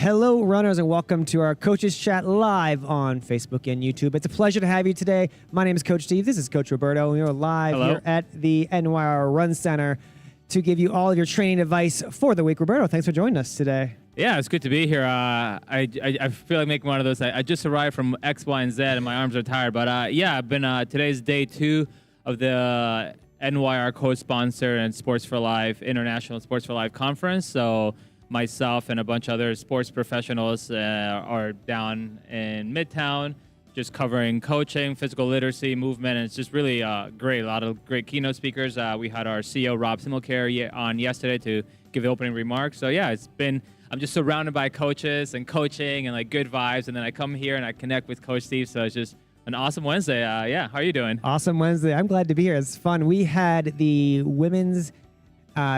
Hello, runners, and welcome to our Coaches Chat live on Facebook and YouTube. It's a pleasure to have you today. My name is Coach Steve. This is Coach Roberto, and we are live here at the NYRR Run Center to give you all of your training advice for the week. Roberto, thanks for joining us today. Yeah, it's good to be here. I feel like making one of those. I just arrived from X, Y, and Z, and my arms are tired. But yeah, I've been today's day 2 of the NYRR co-sponsor and Sports for Life International Sports for Life Conference. So myself and a bunch of other sports professionals are down in Midtown, just covering coaching, physical literacy, movement, and it's just really great. A lot of great keynote speakers. We had our CEO, Rob Similcare, on yesterday to give the opening remarks. So yeah, I'm just surrounded by coaches and coaching and like good vibes, and then I come here and I connect with Coach Steve, so it's just an awesome Wednesday. Yeah, how are you doing? Awesome Wednesday. I'm glad to be here. It's fun. We had the women's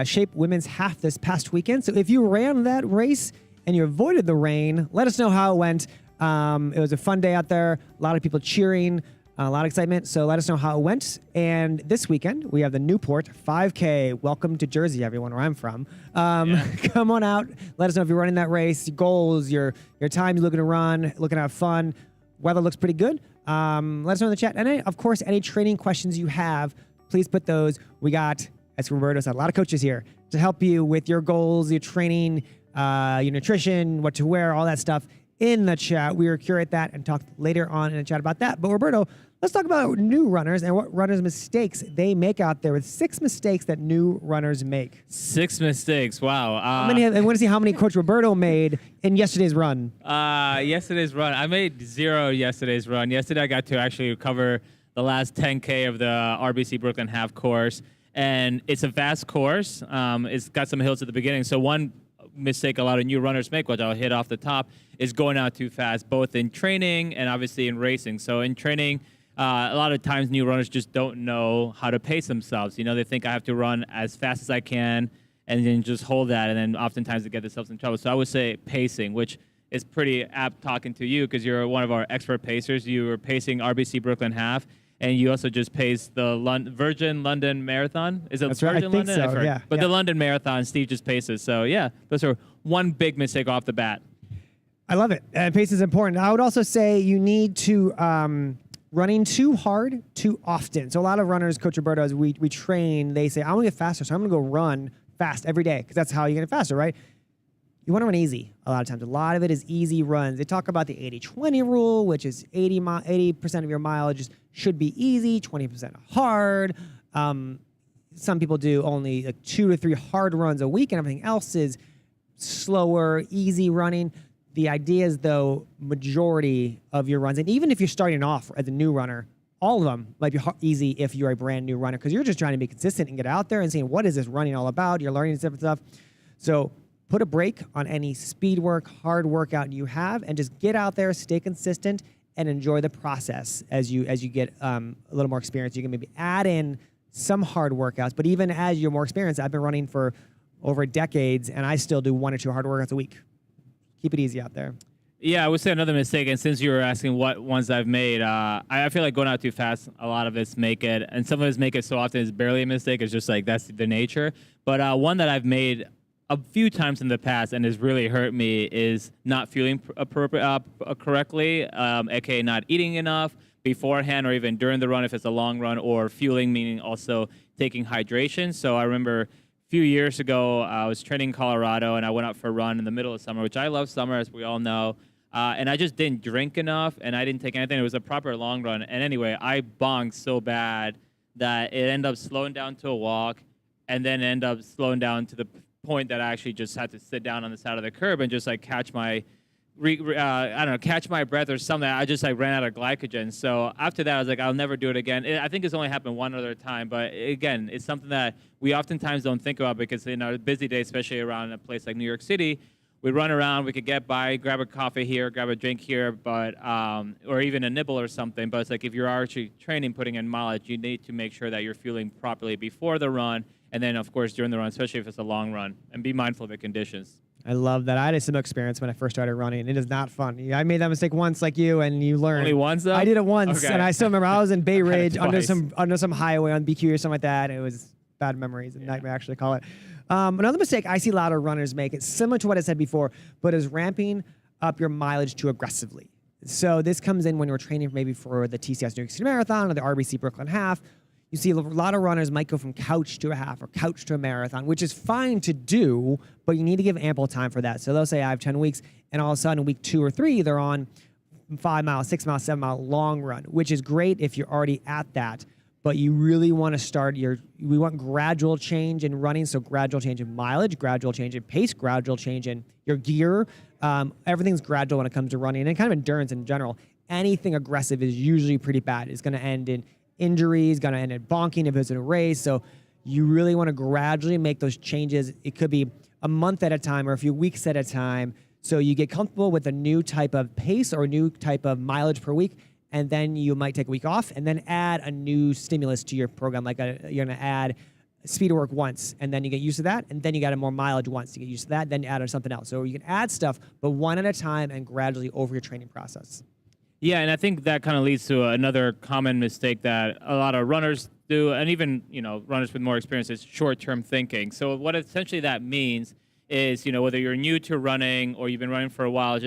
Shape Women's Half this past weekend. So if you ran that race and you avoided the rain, let us know how it went. It was a fun day out there. A lot of people cheering, a lot of excitement. So let us know how it went. And this weekend, we have the Newport 5K. Welcome to Jersey, everyone, where I'm from. Come on out. Let us know if you're running that race, your goals, your time you're looking to run, looking to have fun. Weather looks pretty good. Let us know in the chat. And of course, any training questions you have, please put those. We got, as Roberto said, a lot of coaches here to help you with your goals, your training, your nutrition, what to wear, all that stuff in the chat. We will curate that and talk later on in the chat about that. But Roberto, let's talk about new runners and what runners' mistakes they make out there with 6 mistakes that new runners make. 6 mistakes, wow. I want to see how many Coach Roberto made in yesterday's run. Yesterday's run, I made 0 yesterday's run. Yesterday I got to actually cover the last 10K of the RBC Brooklyn half course. And it's a fast course. It's got some hills at the beginning. So one mistake a lot of new runners make, which I'll hit off the top, is going out too fast, both in training and obviously in racing. So in training, a lot of times new runners just don't know how to pace themselves. You know, they think I have to run as fast as I can and then just hold that. And then oftentimes they get themselves in trouble. So I would say pacing, which is pretty apt talking to you because you're one of our expert pacers. You were pacing RBC Brooklyn half. And you also just paced the Virgin London Marathon. Is it Virgin right. I think London? So, yeah. But the London Marathon, Steve just paces. So, yeah, those are one big mistake off the bat. I love it. Pace is important. I would also say you need to running too hard too often. So a lot of runners, Coach Roberto, as we train, they say, I want to get faster, so I'm going to go run fast every day because that's how you get faster, right? You want to run easy a lot of times. A lot of it is easy runs. They talk about the 80-20 rule, which is 80% of your mileage should be easy, 20% hard. Some people do only like 2 to 3 hard runs a week, and everything else is slower, easy running. The idea is, though, majority of your runs, and even if you're starting off as a new runner, all of them might be easy if you're a brand new runner because you're just trying to be consistent and get out there and seeing what is this running all about. You're learning different stuff. So put a break on any speed work, hard workout you have, and just get out there, stay consistent, and enjoy the process as you get a little more experience. You can maybe add in some hard workouts, but even as you're more experienced, I've been running for over decades, and I still do 1 or 2 hard workouts a week. Keep it easy out there. Yeah, I would say another mistake, and since you were asking what ones I've made, I feel like going out too fast, a lot of us make it, and some of us make it so often it's barely a mistake. It's just like that's the nature. But one that I've made a few times in the past and has really hurt me is not fueling correctly, aka not eating enough beforehand or even during the run if it's a long run, or fueling meaning also taking hydration. So I remember a few years ago I was training in Colorado and I went out for a run in the middle of summer, which I love summer, as we all know, and I just didn't drink enough and I didn't take anything. It was a proper long run, and anyway, I bonked so bad that it ended up slowing down to a walk and then ended up slowing down to the point that I actually just had to sit down on the side of the curb and just like catch my breath or something. I just like ran out of glycogen. So after that, I was like, I'll never do it again. I think it's only happened one other time, but again, it's something that we oftentimes don't think about because in our busy day, especially around a place like New York City, we run around, we could get by, grab a coffee here, grab a drink here, but or even a nibble or something. But it's like if you're actually training, putting in mileage, you need to make sure that you're fueling properly before the run, and then, of course, during the run, especially if it's a long run, and be mindful of the conditions. I love that. I had a similar experience when I first started running. It is not fun. I made that mistake once like you, and you learn. Only once, though? I did it once, okay. and I still remember I was in Bay Ridge under some highway on BQ or something like that, and it was bad memories, a nightmare, I actually call it. Another mistake I see a lot of runners make, it's similar to what I said before, but is ramping up your mileage too aggressively. So this comes in when you're training maybe for the TCS New York City Marathon or the RBC Brooklyn Half. You see a lot of runners might go from couch to a half or couch to a marathon, which is fine to do, but you need to give ample time for that. So they'll say, I have 10 weeks, and all of a sudden, week 2 or 3, they're on 5 mile, 6 mile, 7 mile long run, which is great if you're already at that. But you really want to start we want gradual change in running. So gradual change in mileage, gradual change in pace, gradual change in your gear. Everything's gradual when it comes to running and kind of endurance in general. Anything aggressive is usually pretty bad. It's going to end in injuries, going to end in bonking if it's in a race. So you really want to gradually make those changes. It could be a month at a time or a few weeks at a time. So you get comfortable with a new type of pace or a new type of mileage per week. And then you might take a week off and then add a new stimulus to your program. Like you're going to add speed of work once, and then you get used to that. And then you got more mileage once. You get used to that. Then you add on something else. So you can add stuff, but one at a time and gradually over your training process. Yeah, and I think that kind of leads to another common mistake that a lot of runners do, and even runners with more experience, is short-term thinking. So what essentially that means is, whether you're new to running or you've been running for a while,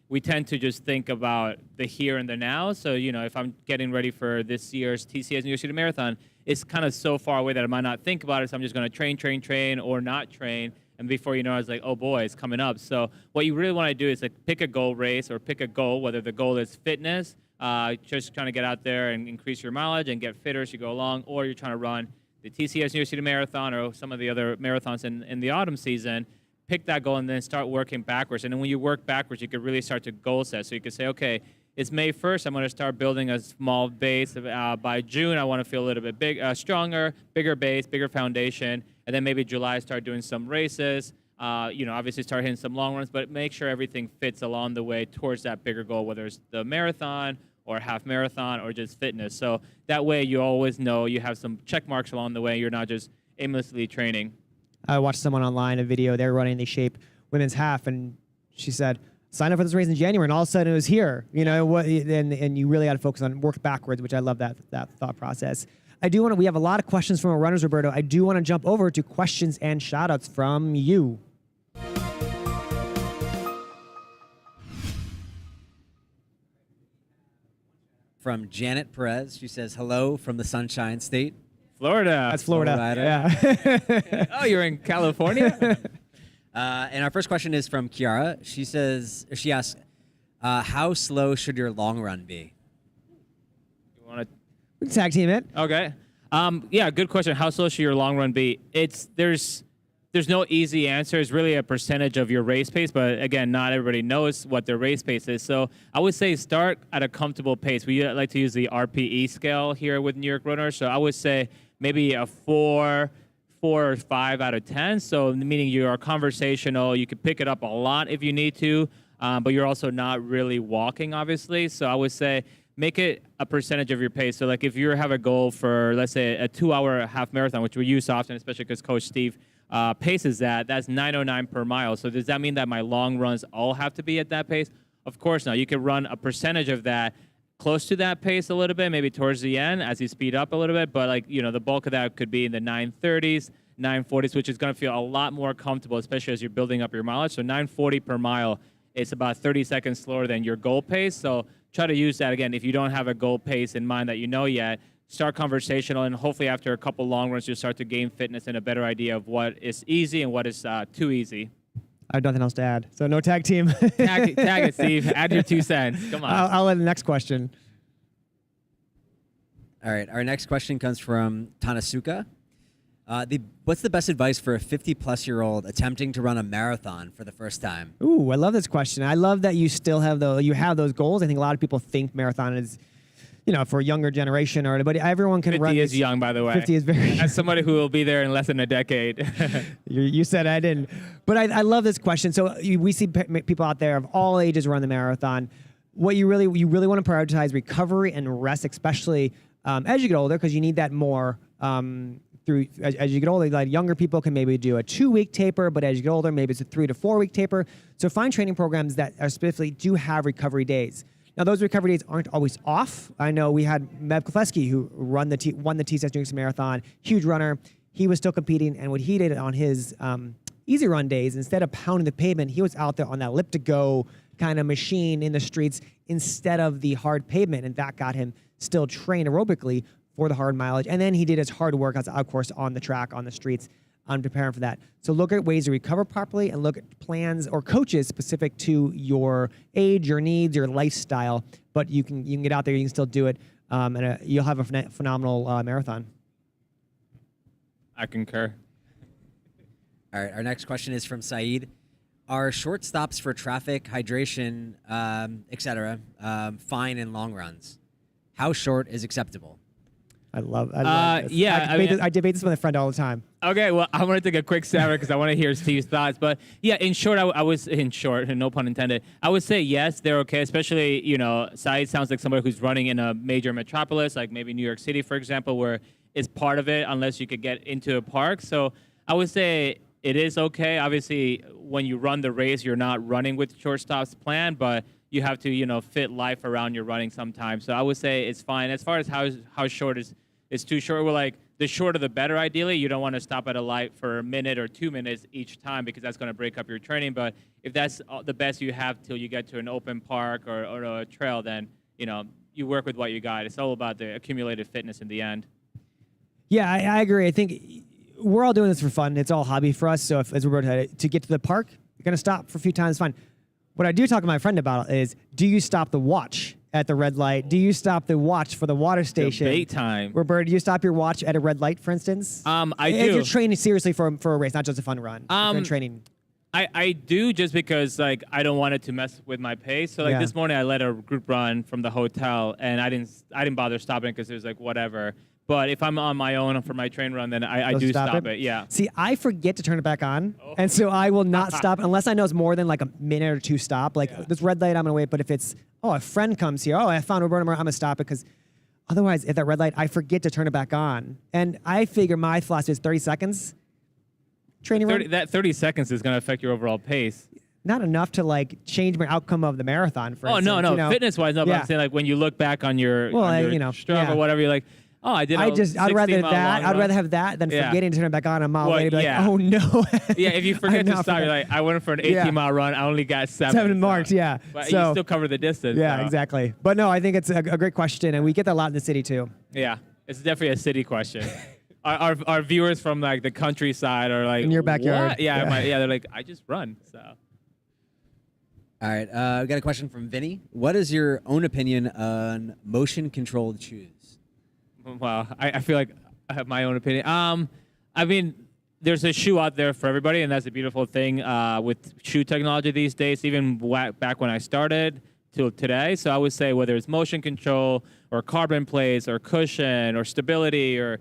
we tend to just think about the here and the now. So if I'm getting ready for this year's TCS New York City Marathon, it's kind of so far away that I might not think about it. So I'm just going to train, or not train. And before you know, I was like, oh boy, it's coming up. So what you really want to do is pick a goal race or pick a goal, whether the goal is fitness, just trying to get out there and increase your mileage and get fitter as you go along, or you're trying to run the TCS New York City Marathon or some of the other marathons in the autumn season. Pick that goal and then start working backwards. And then when you work backwards, you could really start to goal set. So you could say, okay, it's May 1st. I'm going to start building a small base. By June, I want to feel a little bit stronger, bigger base, bigger foundation. And then maybe July, start doing some races. Obviously start hitting some long runs, but make sure everything fits along the way towards that bigger goal, whether it's the marathon or half marathon or just fitness. So that way you always know you have some check marks along the way. You're not just aimlessly training. I watched someone online, a video, they're running the Shape women's half, and she said, sign up for this race in January, and all of a sudden it was here. And you really got to focus on work backwards, which I love that thought process. We have a lot of questions from our runners, Roberto. I do want to jump over to questions and shout outs from you. From Janet Perez, she says, hello from the Sunshine State. Florida. That's Florida. Yeah. Oh, you're in California? And our first question is from Kiara. She asks, how slow should your long run be? You want to We can tag team it. Okay. Yeah, good question. How slow should your long run be? There's no easy answer. It's really a percentage of your race pace, but again, not everybody knows what their race pace is. So I would say start at a comfortable pace. We like to use the RPE scale here with New York runners. So I would say maybe a 4 or 5 out of 10. So meaning you are conversational. You could pick it up a lot if you need to, but you're also not really walking, obviously. So I would say make it a percentage of your pace. So like if you have a goal for, let's say, a 2-hour half marathon, which we use often, especially because Coach Steve paces that's 9:09 per mile. So does that mean that my long runs all have to be at that pace? Of course not. You could run a percentage of that close to that pace a little bit, maybe towards the end as you speed up a little bit. But the bulk of that could be in the 9:30s, 9:40s, which is going to feel a lot more comfortable, especially as you're building up your mileage. So 9:40 per mile, it's about 30 seconds slower than your goal pace. So try to use that again. If you don't have a goal pace in mind that you know yet, start conversational, and hopefully after a couple long runs, you'll start to gain fitness and a better idea of what is easy and what is too easy. I have nothing else to add. So no tag team. Tag it, Steve. Add your 2 cents. Come on. I'll add the next question. All right. Our next question comes from Tanasuka. What's the best advice for a 50-plus-year-old attempting to run a marathon for the first time? Ooh, I love this question. I love that you still have those goals. I think a lot of people think marathon is, for a younger generation or anybody. Everyone can 50 run. 50 is young, by the way. 50 is very As somebody who will be there in less than a decade. You said I didn't. But I love this question. So we see people out there of all ages run the marathon. What you really want to prioritize recovery and rest, especially as you get older, because you need that more as you get older. Like younger people can maybe do a 2-week taper, but as you get older, maybe it's a 3 to 4 week taper. So find training programs that are specifically do have recovery days. Now, those recovery days aren't always off. I know we had Mev Kofleski, who won the TCS New York City Marathon, huge runner. he was still competing. And what he did on his easy run days, instead of pounding the pavement, he was out there on that elliptigo kind of machine in the streets instead of the hard pavement. And that got him still trained aerobically for the hard mileage. And then he did his hard workouts, of course, on the track, on the streets, preparing for that. So look at ways to recover properly and look at plans or coaches specific to your age, your needs, your lifestyle. But you can get out there, you can still do it, and you'll have a phenomenal marathon. I concur. All right, our next question is from Saeed. Are short stops for traffic, hydration, etc., fine in long runs? How short is acceptable? I love this. Yeah, I debate this with a friend all the time. Okay, well, I want to take a quick stab because I want to hear Steve's thoughts. But yeah, in short, in short, no pun intended, I would say yes, they're okay. Especially, Saeed sounds like somebody who's running in a major metropolis, like maybe New York City, for example, where it's part of it unless you could get into a park. So I would say it is okay. Obviously, when you run the race, you're not running with short stops planned, but you have to, fit life around your running sometimes. So I would say it's fine. As far as how short is too short, we're like, the shorter the better, ideally. You don't want to stop at a light for a minute or 2 minutes each time because that's going to break up your training. But if that's the best you have till you get to an open park or a trail, then, you work with what you got. It's all about the accumulated fitness in the end. Yeah, I agree. I think we're all doing this for fun. It's all hobby for us. So if, as Roberto had, to get to the park, you're going to stop for a few times, fine. What I do talk to my friend about is, do you stop the watch at the red light? Do you stop the watch for the water station? Debate time. Roberto, do you stop your watch at a red light, for instance? I do. If you're training seriously for a race, not just a fun run. If you're training. I do, just because I don't want it to mess with my pace. So this morning I led a group run from the hotel and I didn't bother stopping because it was whatever. But if I'm on my own for my train run, then I do stop it. Yeah. See, I forget to turn it back on, and so I will not stop unless I know it's more than a minute or two stop. This red light, I'm gonna wait. But if it's a friend comes here, I found Roberto, I'm gonna stop it because otherwise, at that red light, I forget to turn it back on. And I figure my philosophy is 30 seconds. Training run. That 30 seconds is gonna affect your overall pace. Not enough to change my outcome of the marathon. For instance, no, fitness wise, no. But I'm saying when you look back on your Strava or whatever, you're like, oh, I did. I'd rather that. I'd rather have that than forgetting to turn it back on a mile later. Be like, oh no. Yeah, if you forget to stop, you're like, I went for an 18-mile run. I only got 7 marks. Yeah, but you still cover the distance. Yeah, so. Exactly. But no, I think it's a great question, and we get that a lot in the city too. Yeah, it's definitely a city question. Our viewers from the countryside are like, in your backyard. What? Yeah, they're like, I just run. So. All right, we got a question from Vinny. What is your own opinion on motion-controlled shoes? Well, I feel like I have my own opinion. I mean, there's a shoe out there for everybody, and that's a beautiful thing with shoe technology these days, even back when I started till today. So I would say whether it's motion control or carbon plates or cushion or stability or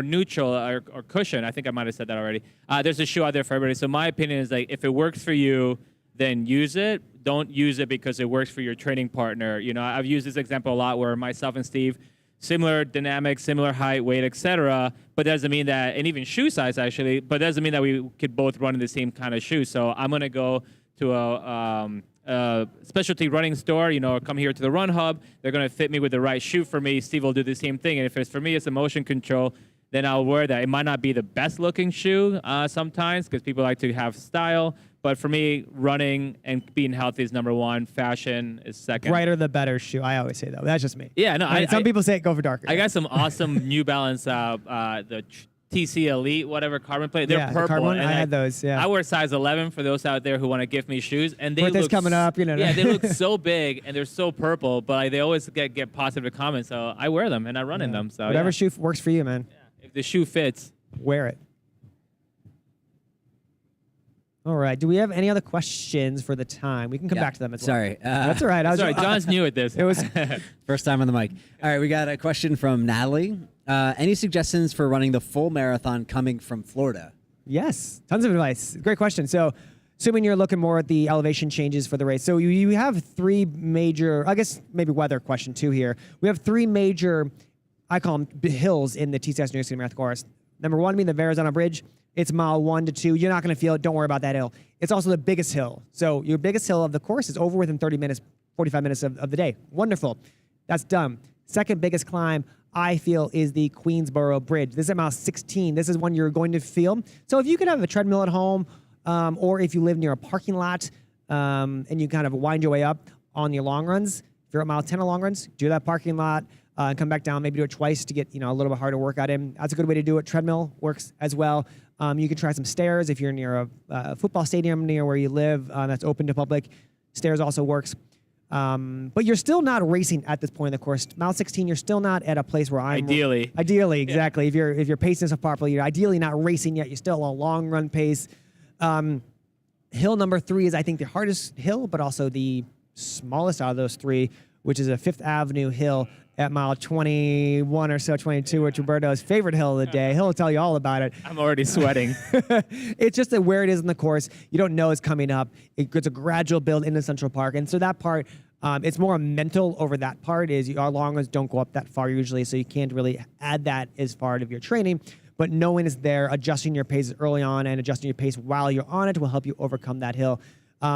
neutral or cushion. I think I might have said that already. There's a shoe out there for everybody. So my opinion is if it works for you, then use it. Don't use it because it works for your training partner. I've used this example a lot where myself and Steve, similar dynamics, similar height, weight, etc. But doesn't mean that, and even shoe size actually, but doesn't mean that we could both run in the same kind of shoe. So I'm gonna go to a specialty running store, or come here to the Run Hub. They're gonna fit me with the right shoe for me. Steve will do the same thing. And if it's for me, it's a motion control, then I'll wear that. It might not be the best looking shoe sometimes because people like to have style. But for me, running and being healthy is number one. Fashion is second. Brighter the better shoe. I always say that. That's just me. Yeah, no. Some people say go for darker. I got some awesome New Balance, the TC Elite, whatever carbon plate. They're purple. Carbon, I had those. Yeah. I wear size 11 for those out there who want to gift me shoes, and they Birthday's look coming up. Yeah, they look so big and they're so purple, but they always get positive comments. So I wear them and I run in them. So whatever shoe works for you, man. Yeah. If the shoe fits, wear it. All right. Do we have any other questions for the time? We can come back to them as well. Sorry. That's all right. Sorry, John's new at this. It was first time on the mic. All right, we got a question from Natalie. Any suggestions for running the full marathon coming from Florida? Yes. Tons of advice. Great question. So assuming you're looking more at the elevation changes for the race. So you have three major, I guess maybe weather question too here. We have three major, I call them hills in the TCS New York City Marathon course. Number one being the Verrazano Bridge. It's mile 1 to 2. You're not going to feel it. Don't worry about that hill. It's also the biggest hill. So your biggest hill of the course is over within 30 minutes, 45 minutes of the day. Wonderful. That's done. Second biggest climb I feel is the Queensboro Bridge. This is at mile 16. This is one you're going to feel. So if you could have a treadmill at home, or if you live near a parking lot, and you kind of wind your way up on your long runs, if you're at mile 10 of long runs, do that parking lot, and come back down, maybe do it twice to get, a little bit harder workout in. That's a good way to do it. Treadmill works as well. You can try some stairs if you're near a football stadium near where you live that's open to public. Stairs also works. But you're still not racing at this point in the course. Mile 16, you're still not at a place where I'm... Ideally, exactly. If you're pacing yourself properly, you're ideally not racing yet. You're still a long run pace. Hill number 3 is, I think, the hardest hill, but also the smallest out of those 3, which is a Fifth Avenue hill at mile 21 or so, 22, which Roberto's favorite hill of the day. He'll tell you all about it. I'm already sweating. It's just that where it is in the course, you don't know it's coming up. It's a gradual build into Central Park. And so that part, it's more mental over that part is our long runs don't go up that far usually, so you can't really add that as part of your training. But knowing it's there, adjusting your pace early on and adjusting your pace while you're on it will help you overcome that hill.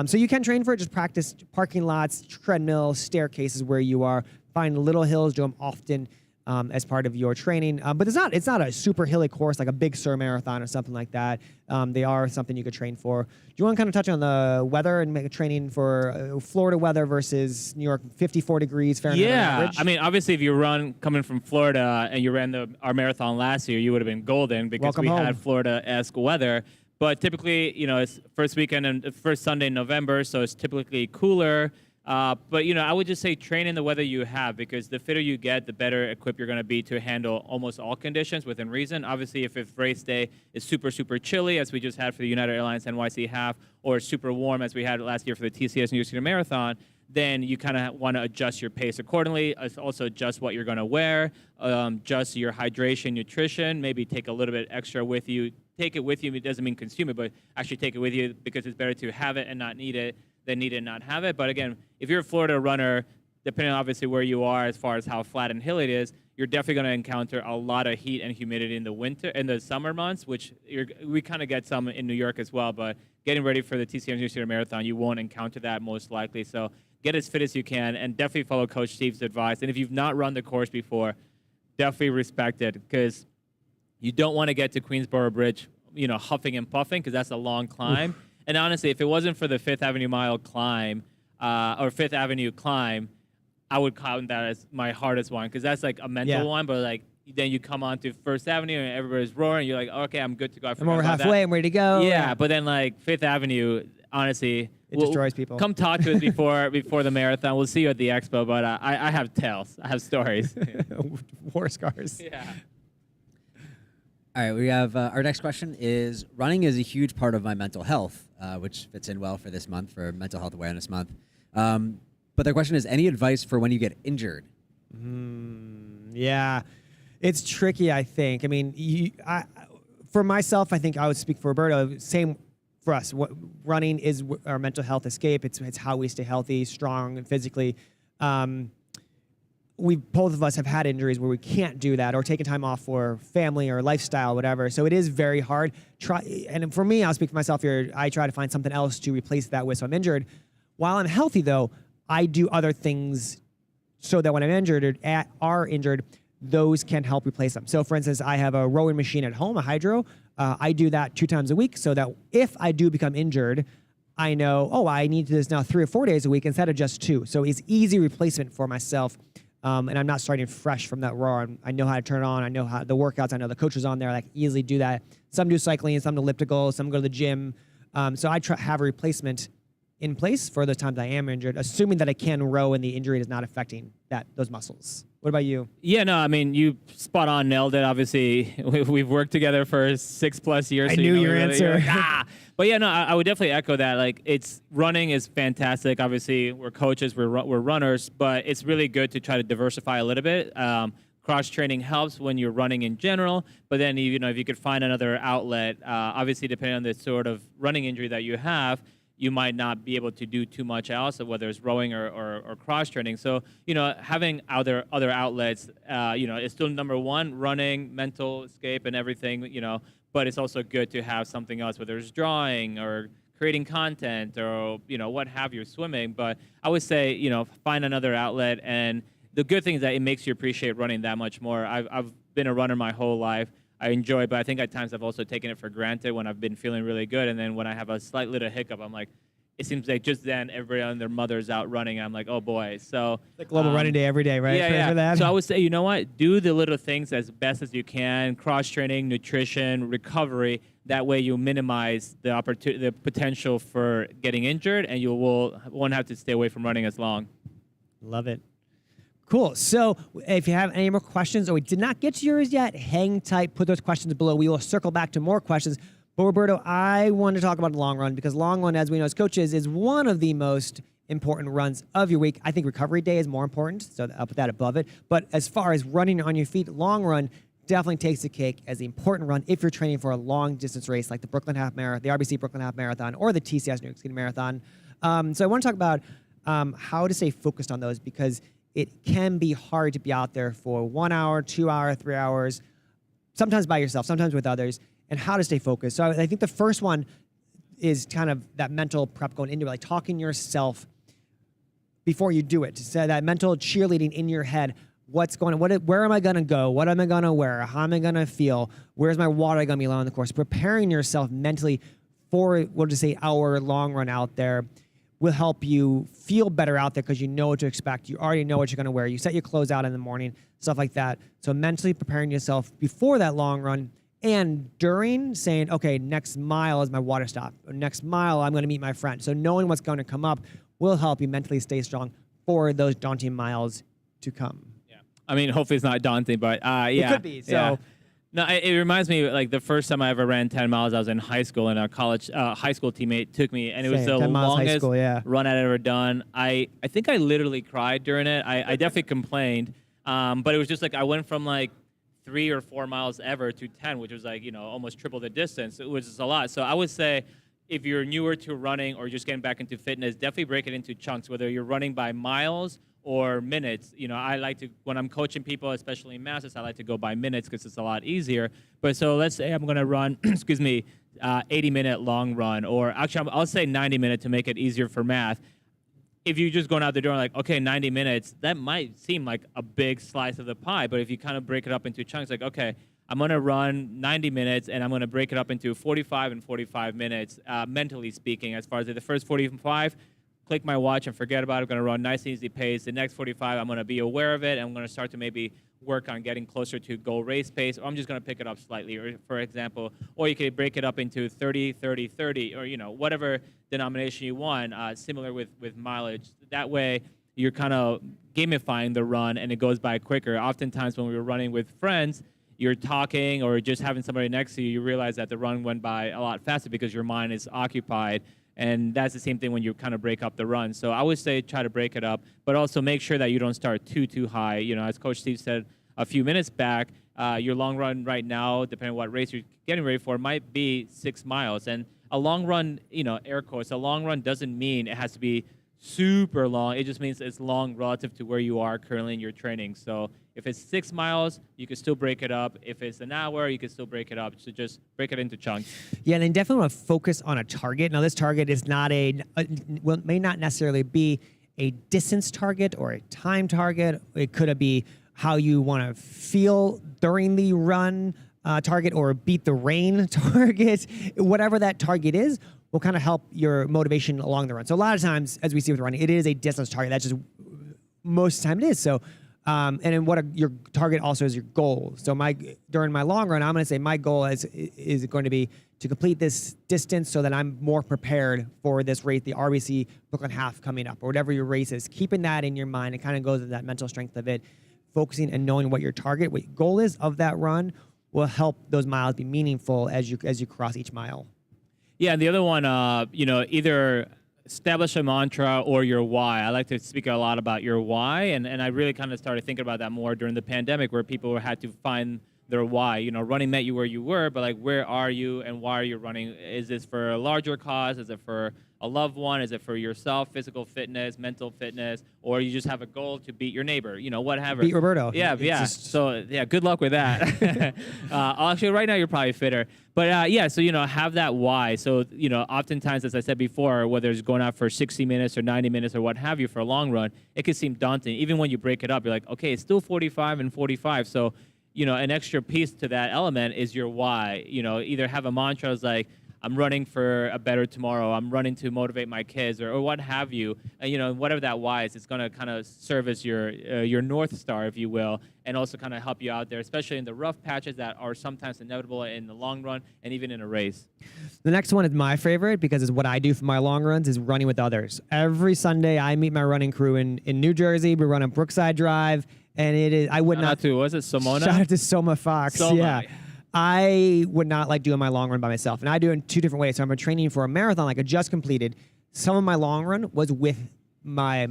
So you can train for it. Just practice parking lots, treadmills, staircases where you are. Find little hills, do them often as part of your training. But it's not a super hilly course like a Big Sur Marathon or something like that. They are something you could train for. Do you want to kind of touch on the weather and make a training for Florida weather versus New York, 54 degrees Fahrenheit? Yeah, I mean, obviously, if you run coming from Florida and you ran our marathon last year, you would have been golden because Welcome we home. had Florida-esque weather. But typically, it's first weekend and first Sunday in November, so it's typically cooler. But, I would just say train in the weather you have because the fitter you get, the better equipped you're going to be to handle almost all conditions within reason. Obviously, if race day is super, super chilly, as we just had for the United Airlines NYC half, or super warm, as we had last year for the TCS New York City Marathon, then you kind of want to adjust your pace accordingly. Also adjust what you're going to wear, adjust your hydration, nutrition, maybe take a little bit extra with you. Take it with you. It doesn't mean consume it, but actually take it with you because it's better to have it and not need it than need it and not have it. But again, if you're a Florida runner, depending on obviously where you are as far as how flat and hilly it is, you're definitely going to encounter a lot of heat and humidity in the summer months, which we kind of get some in New York as well. But getting ready for the TCM New York City Marathon, you won't encounter that most likely. So get as fit as you can and definitely follow Coach Steve's advice. And if you've not run the course before, definitely respect it because you don't want to get to Queensboro Bridge, huffing and puffing because that's a long climb. Oof. And honestly, if it wasn't for the Fifth Avenue mile climb or Fifth Avenue climb, I would count that as my hardest one because that's like a mental one. But then you come on to First Avenue and everybody's roaring. You're like, okay, I'm good to go. I'm over halfway. I'm ready to go. Yeah, but then Fifth Avenue, honestly, it destroys people. Come talk to us before the marathon. We'll see you at the expo. But I have tales. I have stories. War scars. Yeah. All right, we have our next question is running is a huge part of my mental health, which fits in well for this month, for Mental Health Awareness Month. But the question is, any advice for when you get injured? Yeah, it's tricky, I think. I mean, for myself, I think I would speak for Roberto. Same for us. Running is our mental health escape. It's how we stay healthy, strong, and physically. Both of us have had injuries where we can't do that or taking time off for family or lifestyle, whatever. So it is very hard. And for me, I'll speak for myself here. I try to find something else to replace that with. So I'm injured. While I'm healthy, though, I do other things so that when I'm injured or are injured, those can help replace them. So, for instance, I have a rowing machine at home, a hydro. I do that 2 times a week so that if I do become injured, I know, I need to do this now 3 or 4 days a week instead of just 2. So it's easy replacement for myself. And I'm not starting fresh from that raw. I know how to turn it on. I know how the workouts. I know the coaches on there. I can easily do that. Some do cycling, some do elliptical, some go to the gym. So I have a replacement in place for the times I am injured, assuming that I can row and the injury is not affecting those muscles. What about you? Yeah, no, I mean, you spot on, nailed it. Obviously, we've worked together for 6+ years. I knew your answer. But yeah, no, I would definitely echo that. Running is fantastic. Obviously, we're coaches, we're runners, but it's really good to try to diversify a little bit. Cross training helps when you're running in general, but then if you could find another outlet, obviously depending on the sort of running injury that you have, you might not be able to do too much else, whether it's rowing or cross training. So, having other outlets, is still number one, running, mental escape and everything, but it's also good to have something else, whether it's drawing or creating content or, what have you, swimming. But I would say, find another outlet and the good thing is that it makes you appreciate running that much more. I've been a runner my whole life. I enjoy it, but I think at times I've also taken it for granted when I've been feeling really good. And then when I have a slight little hiccup, I'm like, it seems like just then everybody and their mother's out running. I'm like, oh boy. So Like Global Running Day every day, right? Yeah. For that? So I would say, you know what? Do the little things as best as you can. Cross training, nutrition, recovery. That way you minimize the potential for getting injured, and you won't have to stay away from running as long. Love it. Cool. So if you have any more questions or we did not get to yours yet, hang tight, put those questions below. We will circle back to more questions. But Roberto, I want to talk about the long run because long run, as we know as coaches, is one of the most important runs of your week. I think recovery day is more important, so I'll put that above it. But as far as running on your feet, long run definitely takes the cake as the important run if you're training for a long distance race like the Brooklyn Half Marathon, the RBC Brooklyn Half Marathon, or the TCS New York City Marathon. So I want to talk about how to stay focused on those because it can be hard to be out there for 1 hour, 2 hours, 3 hours, sometimes by yourself, sometimes with others, and how to stay focused. So I think the first one is kind of that mental prep going into it, like talking to yourself before you do it. So that mental cheerleading in your head. What's going on? Where am I going to go? What am I going to wear? How am I going to feel? Where's my water going to be along the course? Preparing yourself mentally for, we'll just say, our long run out there will help you feel better out there because you know what to expect. You already know what you're going to wear. You set your clothes out in the morning, stuff like that. So mentally preparing yourself before that long run and during, saying, okay, next mile is my water stop. Or next mile, I'm going to meet my friend. So knowing what's going to come up will help you mentally stay strong for those daunting miles to come. I mean, hopefully it's not daunting, but yeah. It could be. So. Yeah. No, it reminds me like the first time I ever ran 10 miles, I was in high school, and a high school teammate took me, and it was the 10 miles high longest school, yeah. run I'd ever done. I think I literally cried during it. I definitely complained, but it was just like I went from like 3 or 4 miles ever to 10, which was like, almost triple the distance. It was just a lot. So I would say if you're newer to running or just getting back into fitness, definitely break it into chunks, whether you're running by miles or minutes. I like to, when I'm coaching people, especially in Masters, I like to go by minutes because it's a lot easier. But so let's say I'm going to run, 80-minute long run, or actually I'll say 90-minute to make it easier for math. If you're just going out the door like, okay, 90 minutes, that might seem like a big slice of the pie. But if you kind of break it up into chunks, like, okay, I'm going to run 90 minutes, and I'm going to break it up into 45 and 45 minutes, mentally speaking, as far as the first 45, click my watch and forget about it. I'm going to run nice and easy pace. The next 45, I'm going to be aware of it. I'm going to start to maybe work on getting closer to goal race pace, or I'm just going to pick it up slightly, or for example, or you could break it up into 30, 30, 30, or, whatever denomination you want, similar with mileage. That way, you're kind of gamifying the run, and it goes by quicker. Oftentimes, when we were running with friends, you're talking or just having somebody next to you, you realize that the run went by a lot faster because your mind is occupied. And that's the same thing when you kind of break up the run. So I would say try to break it up, but also make sure that you don't start too high. As Coach Steve said a few minutes back, your long run right now, depending on what race you're getting ready for, might be 6 miles. And a long run, air quotes, a long run doesn't mean it has to be super long. It just means it's long relative to where you are currently in your training. So if it's 6 miles, you can still break it up. If it's an hour, you can still break it up. So just break it into chunks. Yeah, and then definitely want to focus on a target. Now, this target is not may not necessarily be a distance target or a time target. It could be how you want to feel during the run target, or beat the rain target. Whatever that target is will kind of help your motivation along the run. So a lot of times, as we see with running, it is a distance target. That's just most of the time it is. So, and then your target also is your goal. So during my long run, I'm going to say my goal is going to be to complete this distance so that I'm more prepared for this race, the RBC Brooklyn Half coming up, or whatever your race is. Keeping that in your mind, it kind of goes to that mental strength of it. Focusing and knowing what your target, what your goal is of that run will help those miles be meaningful as you cross each mile. Yeah, and the other one, either establish a mantra or your why. I like to speak a lot about your why, and I really kind of started thinking about that more during the pandemic, where people had to find their why. You know, running met you where you were, but like, where are you and why are you running? Is this for a larger cause? Is it for a loved one? Is it for yourself, physical fitness, mental fitness, or you just have a goal to beat your neighbor? You know, whatever. Beat Roberto. Yeah, It's yeah. just- So yeah, good luck with that. Actually, right now you're probably fitter, but yeah. So you know, have that why. So you know, oftentimes, as I said before, whether it's going out for 60 minutes or 90 minutes or what have you for a long run, it can seem daunting. Even when you break it up, you're like, okay, it's still 45 and 45. So you know, an extra piece to that element is your why. You know, either have a mantra as like, I'm running for a better tomorrow. I'm running to motivate my kids, or what have you. You know, whatever that why is, it's going to kind of serve as your North Star, if you will, and also kind of help you out there, especially in the rough patches that are sometimes inevitable in the long run and even in a race. The next one is my favorite because it's what I do for my long runs is running with others. Every Sunday, I meet my running crew in New Jersey. We run on Brookside Drive, and it is, I would Shout out not. to, was it Simona? Shout out to Soma Fox. Soma. Yeah. I would not like doing my long run by myself. And I do it in two different ways. So I'm training for a marathon like I just completed. Some of my long run was with my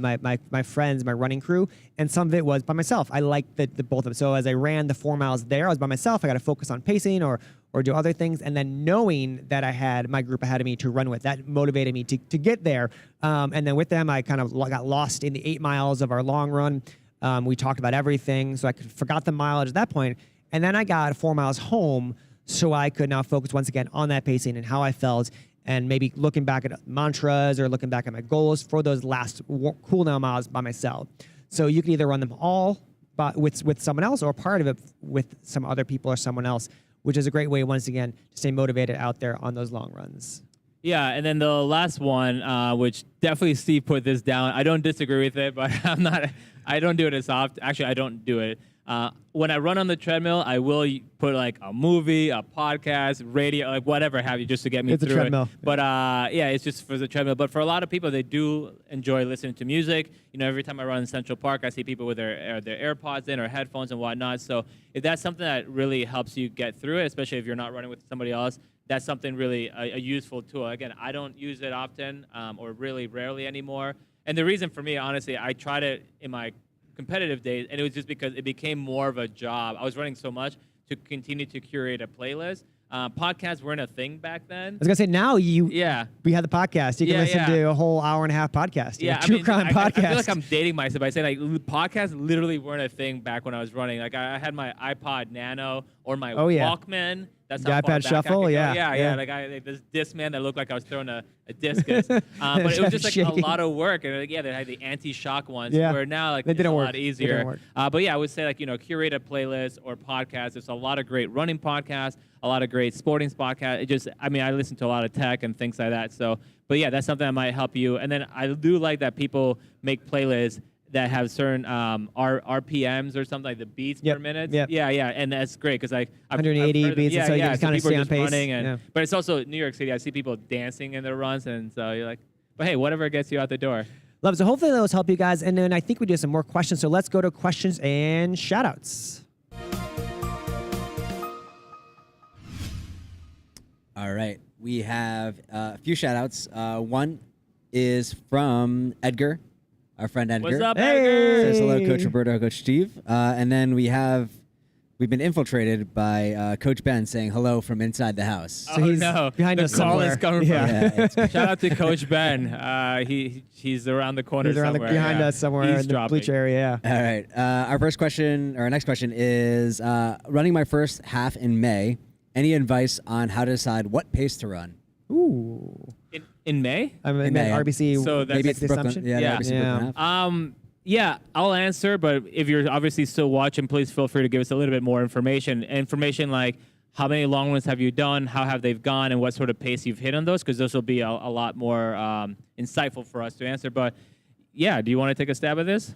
friends, my running crew, and some of it was by myself. I like the both of them. So as I ran the 4 miles there, I was by myself. I got to focus on pacing or do other things. And then knowing that I had my group ahead of me to run with, that motivated me to get there. And then with them, I kind of got lost in the 8 miles of our long run. We talked about everything. So I forgot the mileage at that point. And then I got 4 miles home, so I could now focus once again on that pacing and how I felt, and maybe looking back at mantras or looking back at my goals for those last cool down miles by myself. So you can either run them all with someone else, or part of it with some other people or someone else, which is a great way, once again, to stay motivated out there on those long runs. Yeah, and then the last one, which definitely Steve put this down. I don't disagree with it, but I don't do it as often. Actually, I don't do it. When I run on the treadmill, I will put like a movie, a podcast, radio, like whatever have you, just to get me through a treadmill. it. But yeah, it's just for the treadmill. But for a lot of people, they do enjoy listening to music. You know, every time I run in Central Park, I see people with their AirPods in or headphones and whatnot. So if that's something that really helps you get through it, especially if you're not running with somebody else, that's something really a useful tool. Again, I don't use it often or really rarely anymore. And the reason for me, honestly, I tried it in my competitive days, and it was just because it became more of a job. I was running so much to continue to curate a playlist. Podcasts weren't a thing back then. I was gonna say now we had the podcast. You can Yeah, listen yeah. to a whole hour and a half podcast. Yeah, True crime podcast. I feel like I'm dating myself by saying like podcasts literally weren't a thing back when I was running. Like I had my iPod Nano or my Walkman. That's The how iPad far back Shuffle, I could go. yeah. Yeah. Like this Discman that looked like I was throwing a discus. But it was just like a lot of work. And they had the anti-shock ones where now like it's a lot easier. But yeah, I would say like, you know, curate a playlist or podcast. There's a lot of great running podcasts, a lot of great sporting podcasts. I listen to a lot of tech and things like that. So, but yeah, that's something that might help you. And then I do like that people make playlists that have certain RPMs or something, like the beats per minute. Yep. Yeah, and that's great because like 180 beats, so you can kind of stay on pace. But it's also New York City. I see people dancing in their runs, and so you're like, but hey, whatever gets you out the door. Love it. So hopefully those help you guys. And then I think we do some more questions. So let's go to questions and shout outs. All right. We have a few shout outs. One is from Edgar, our friend Edgar. What's up, Hey! Edgar? Says hello, Coach Roberto, Coach Steve. And then we've been infiltrated by Coach Ben saying hello from inside the house. So he's behind the us call somewhere. is coming Yeah. from. Shout out to Coach Ben. He's around the corner He's around somewhere. behind us somewhere in the Eavesdropping. bleacher area. All right. Our next question is running my first half in May. Any advice on how to decide what pace to run? Ooh. In May? I mean, In May. RBC. So that's- Maybe it's the Brooklyn. assumption? Yeah, Yeah. the RBC Yeah. Brooklyn half. Yeah, I'll answer, but if you're obviously still watching, please feel free to give us a little bit more information. Information like how many long runs have you done, how have they gone, and what sort of pace you've hit on those, because those will be a lot more insightful for us to answer. But yeah, do you want to take a stab at this?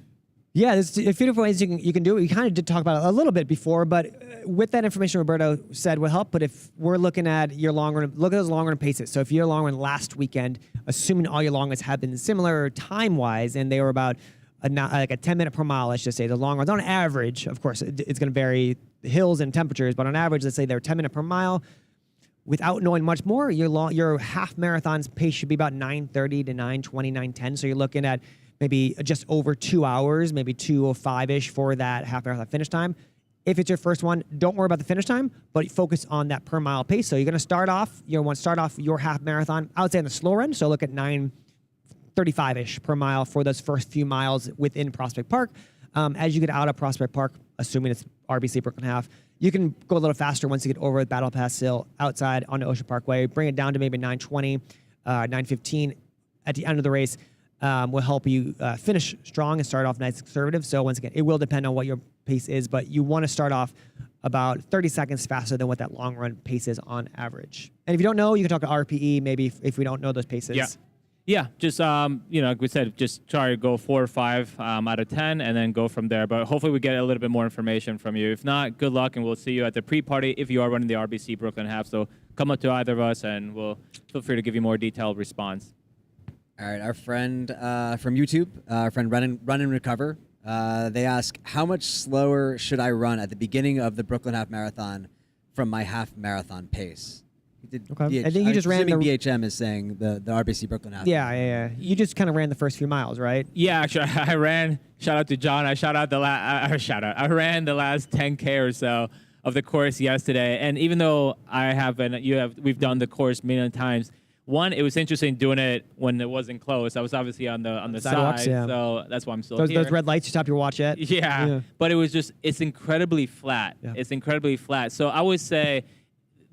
Yeah, there's a few different ways you can do it. We kind of did talk about it a little bit before, but with that information Roberto said will help. But if we're looking at your long run, look at those long run paces. So if your long run last weekend, assuming all your long runs have been similar time-wise, and they were about like a 10 minute per mile, let's just say, the long runs on average, of course, it's going to vary hills and temperatures, but on average, let's say they're 10 minute per mile. Without knowing much more, your half marathon's pace should be about 9:30 to 9:20, 9:10. So you're looking at maybe just over 2 hours, maybe 2:05-ish for that half marathon finish time. If it's your first one, don't worry about the finish time, but focus on that per mile pace. So you're going to start off, want to start off your half marathon, I would say on the slower end. So look at 9:35-ish per mile for those first few miles within Prospect Park. As you get out of Prospect Park, assuming it's RBC Brooklyn Half, you can go a little faster once you get over Battle Pass Hill outside onto Ocean Parkway. Bring it down to maybe 9:20, 9:15 at the end of the race. Will help you finish strong and start off nice and conservative. So once again, it will depend on what your pace is, but you want to start off about 30 seconds faster than what that long run pace is on average. And if you don't know, you can talk to RPE maybe if we don't know those paces. Yeah, just like we said, just try to go 4 or 5 out of 10, and then go from there. But hopefully, we get a little bit more information from you. If not, good luck, and we'll see you at the pre-party if you are running the RBC Brooklyn Half. So come up to either of us, and we'll feel free to give you more detailed response. All right, our friend from YouTube, our friend Run and Recover, they ask, how much slower should I run at the beginning of the Brooklyn Half Marathon from my half marathon pace? Okay. I think you just ran the BHM is saying the RBC Brooklyn Half. Yeah. You just kind of ran the first few miles, right? Yeah, actually, I ran. Shout out to John. I ran the last 10K or so of the course yesterday, and even though we've done the course many times. One, it was interesting doing it when it wasn't close. I was obviously on the Sidewalks, side, yeah. so that's why I'm still here. Those red lights you stop your watch at? Yeah, but it's incredibly flat. Yeah. It's incredibly flat. So I would say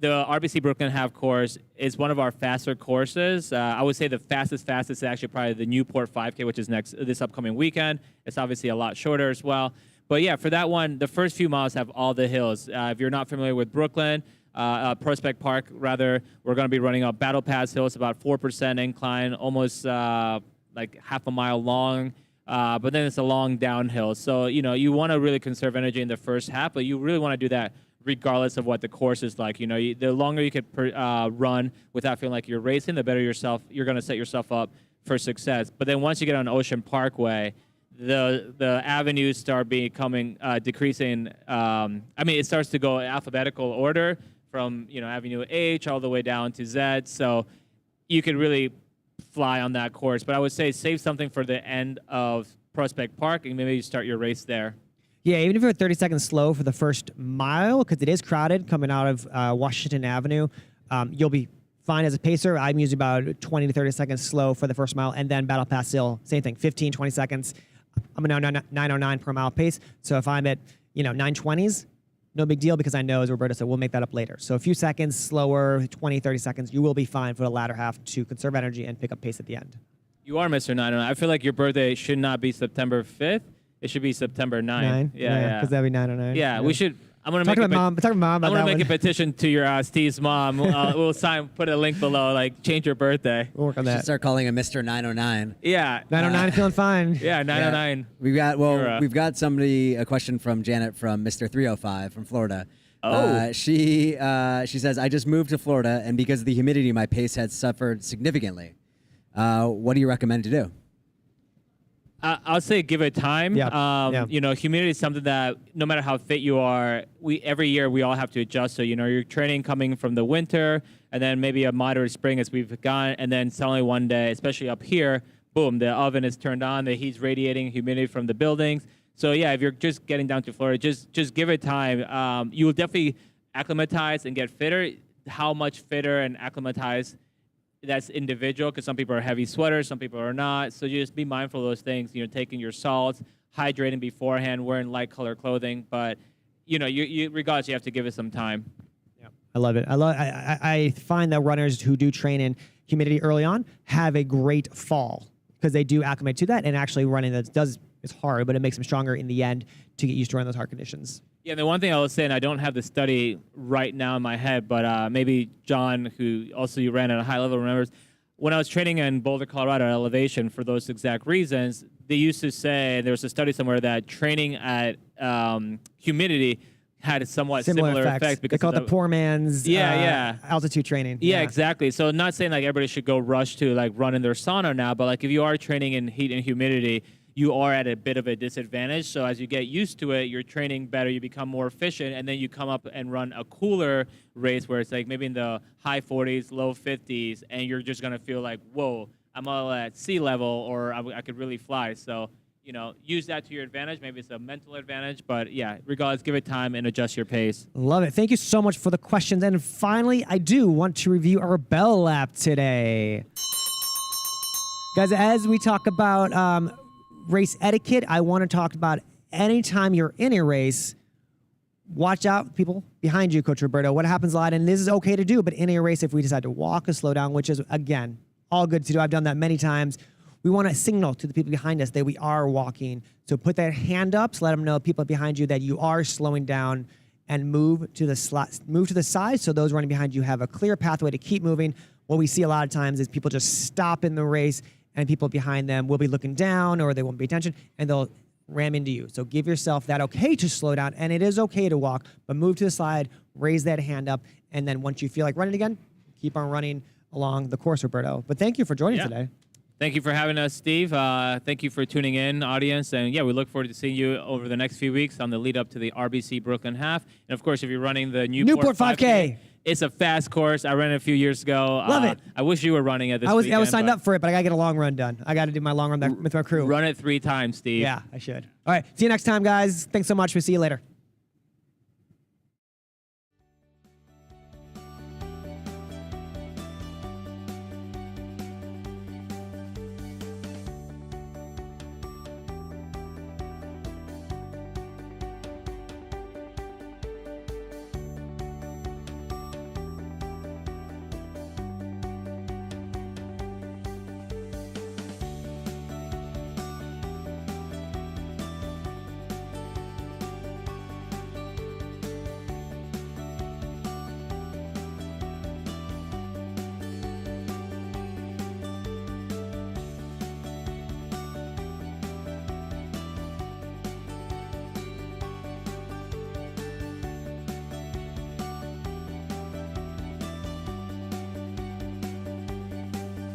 the RBC Brooklyn Half course is one of our faster courses. I would say the fastest is actually probably the Newport 5K, which is this upcoming weekend. It's obviously a lot shorter as well. But yeah, for that one, the first few miles have all the hills. If you're not familiar with Brooklyn, Prospect Park, rather, we're going to be running up Battle Pass Hill. It's about 4% incline, almost like half a mile long. But then it's a long downhill. So, you want to really conserve energy in the first half, but you really want to do that regardless of what the course is like. The longer you could run without feeling like you're racing, the better you're going to set yourself up for success. But then once you get on Ocean Parkway, the avenues start decreasing. It starts to go alphabetical order from Avenue H all the way down to Z. So you could really fly on that course. But I would say save something for the end of Prospect Park, and maybe you start your race there. Yeah, even if you're 30 seconds slow for the first mile, because it is crowded coming out of Washington Avenue, you'll be fine as a pacer. I'm usually about 20 to 30 seconds slow for the first mile, and then Battle Pass Hill, same thing, 15, 20 seconds. I'm now 9:09 per mile pace. So if I'm at 9:20s, no big deal, because I know, as Roberto said, we'll make that up later. So a few seconds slower, 20, 30 seconds, you will be fine for the latter half to conserve energy and pick up pace at the end. You are Mr. 909. I feel like your birthday should not be September 5th. It should be September 9th. Yeah. Because that'd be 9:09. Yeah, we should. I'm gonna Talk make to mom about I'm gonna that make one. a petition to your Steve's mom. We'll put a link below. Like, change your birthday. We'll work on Should that. start calling him Mr. 909. Yeah. 9:09, feeling fine. Yeah, 909. We've got a question from Janet from Mr. 305 from Florida. Oh. She says, I just moved to Florida, and because of the humidity, my pace has suffered significantly. What do you recommend to do? I'll say give it time. Yeah. Humidity is something that no matter how fit you are, every year we all have to adjust. So, you're training coming from the winter, and then maybe a moderate spring as we've gone, and then suddenly one day, especially up here, boom, the oven is turned on, the heat's radiating humidity from the buildings. So yeah, if you're just getting down to Florida, just give it time. You will definitely acclimatize and get fitter. How much fitter and acclimatize, that's individual, because some people are heavy sweaters, some people are not. So you just be mindful of those things. Taking your salts, hydrating beforehand, wearing light color clothing. But you regardless, you have to give it some time. Yeah, I love it. I find that runners who do train in humidity early on have a great fall, because they do acclimate to that, and actually running it's hard, but it makes them stronger in the end to get used to running those hard conditions. Yeah, the one thing I was saying, I don't have the study right now in my head, but maybe John, who also you ran at a high level, remembers, when I was training in Boulder, Colorado at elevation for those exact reasons, they used to say, there was a study somewhere, that training at humidity had a somewhat similar effects because they call it the poor man's altitude training. Yeah, exactly. So not saying like everybody should go rush to like run in their sauna now, but like if you are training in heat and humidity, you are at a bit of a disadvantage. So as you get used to it, you're training better, you become more efficient, and then you come up and run a cooler race where it's like maybe in the high 40s, low 50s, and you're just going to feel like, whoa, I'm all at sea level, or I could really fly. So use that to your advantage. Maybe it's a mental advantage, but yeah, regardless, give it time and adjust your pace. Love it. Thank you so much for the questions. And finally, I do want to review our bell lap today. Guys, as we talk about race etiquette, I want to talk about anytime you're in a race, watch out, people behind you, Coach Roberto. What happens a lot, and this is okay to do, but in a race, if we decide to walk or slow down, which is, again, all good to do. I've done that many times. We want to signal to the people behind us that we are walking. So put that hand up, so let them know, people behind you, that you are slowing down, and move to the side so those running behind you have a clear pathway to keep moving. What we see a lot of times is people just stop in the race, and people behind them will be looking down, or they won't pay attention, and they'll ram into you. So give yourself that okay to slow down, and it is okay to walk, but move to the side, raise that hand up, and then once you feel like running again, keep on running along the course, Roberto. But thank you for joining today. Thank you for having us, Steve. Thank you for tuning in, audience. And yeah, we look forward to seeing you over the next few weeks on the lead up to the RBC Brooklyn Half. And of course, if you're running the Newport 5K, it's a fast course. I ran it a few years ago. Love it. I wish you were running it this weekend. I was signed but up for it, but I got to get a long run done. I got to do my long run with my crew. Run it 3 times, Steve. Yeah, I should. All right. See you next time, guys. Thanks so much. We'll see you later.